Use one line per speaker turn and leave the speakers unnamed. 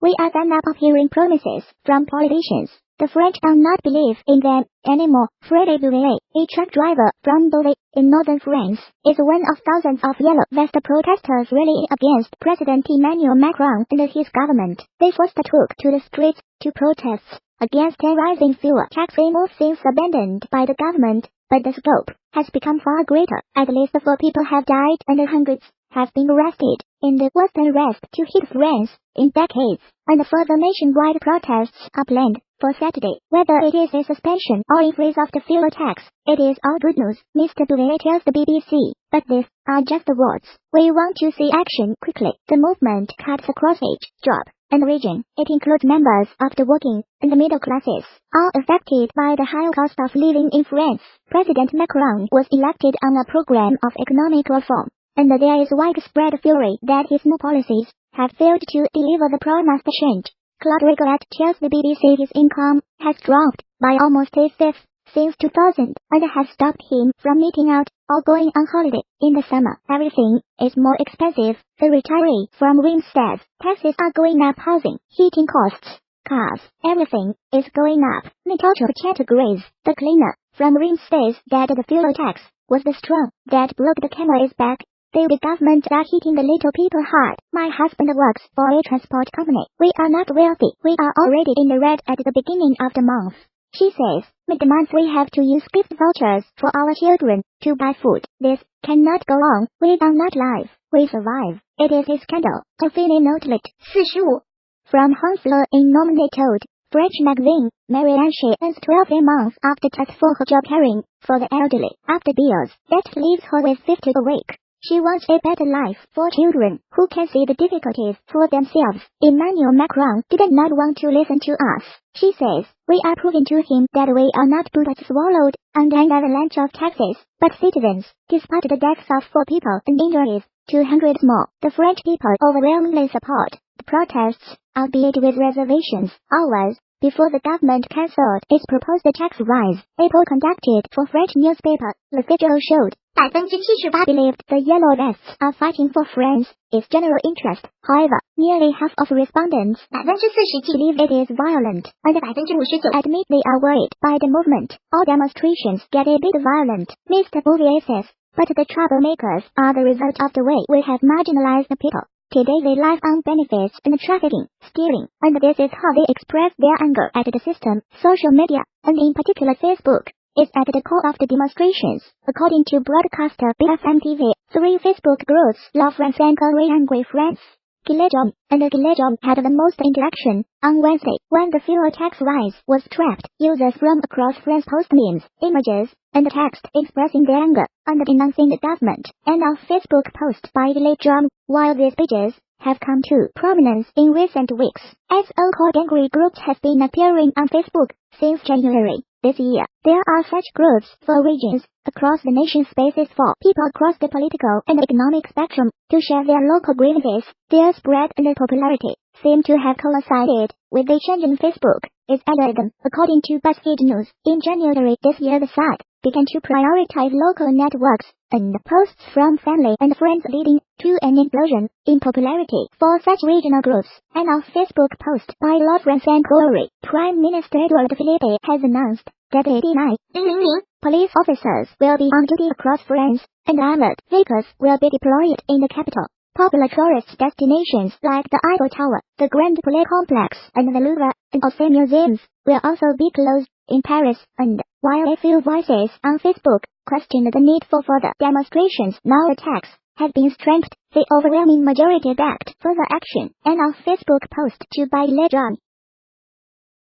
We are fed up of hearing promises from politicians. The French do not believe in them anymore. Freddy Bouvier, a truck driver from Beauvais in northern France, is one of thousands of yellow vest protesters rallying against President Emmanuel Macron and his government. They first took to the streets to protest against a rising fuel tax, a move since abandoned by the government, but the scope has become far greater. At least 4 people have died and hundreds have been arrested in the worst arrest to hit France in decades, and further nationwide protests are planned for Saturday. Whether it is a suspension or a freeze of the fuel tax, it is all good news, Mr. Bouvier tells the BBC, but these are just the words. We want to see action quickly. The movement cuts across age, job, and region. It includes members of the working and the middle classes, all affected by the high cost of living in France. President Macron was elected on a program of economic reform, and there is widespread fury that his new policies have failed to deliver the promised change. Claude Rigolet tells the BBC his income has dropped by almost a fifth since 2000 and has stopped him from eating out or going on holiday. In the summer, everything is more expensive. The retiree from Reims says taxes are going up, housing, heating costs, cars, everything is going up. Natasha categories, the cleaner from Reims says that the fuel tax was the straw that broke the camel's back. The government are hitting the little people hard. My husband works for a transport company. We are not wealthy. We are already in the red at the beginning of the month. She says, mid-month we have to use gift vouchers for our children to buy food. This cannot go on. We are not live. We survive. It is a scandal. A Fini Notelet, 45. From Honfleur in Normandy told French magazine, Marianne earns 12 a month after tax for her job caring for the elderly. After bills, that leaves her with 50 a week. She wants a better life for children who can see the difficulties for themselves. Emmanuel Macron did not want to listen to us. She says, we are proving to him that we are not bullets swallowed under an avalanche of taxes, but citizens. Despite the deaths of 4 people and injuries, 200 more, the French people overwhelmingly support the protests, albeit with reservations. Hours before the government cancelled its proposed tax rise, a poll conducted for French newspaper Le Figaro showed 78% believed the yellow vests are fighting for France, its general interest. However, nearly half of respondents 47% believe it is violent, and 59% admit they are worried by the movement. All demonstrations get a bit violent, Mr. Bouvier says, but the troublemakers are the result of the way we have marginalized the people. Today they live on benefits and trafficking, stealing, and this is how they express their anger at the system. Social media, and in particular Facebook, is at the core of the demonstrations. According to broadcaster BFM TV, 3 Facebook groups, La France and Angry France, Gilets jaunes and Gilets jaunes had the most interaction. On Wednesday, when the fuel tax rise was trapped, users from across France post memes, images, and text expressing their anger and denouncing the government. And a Facebook post by Gilets jaunes, while these pages have come to prominence in recent weeks, as so-called angry groups have been appearing on Facebook since January this year. There are such groups for regions across the nation, spaces for people across the political and economic spectrum to share their local grievances. Their spread and popularity seem to have coincided with the change in Facebook, its algorithm. According to BuzzFeed News, in January this year the site began to prioritize local networks and posts from family and friends, leading to an explosion in popularity for such regional groups. And a Facebook post by La France and Prime Minister Edouard Philippe has announced that 89 police officers will be on duty across France, and armored vehicles will be deployed in the capital. Popular tourist destinations like the Eiffel Tower, the Grand Palais Complex, and the Louvre and Orsay museums will also be closed in Paris. And while a few voices on Facebook questioned the need for further demonstrations, now attacks have been strengthened, the overwhelming majority backed further action. And a Facebook post to by Gilets jaunes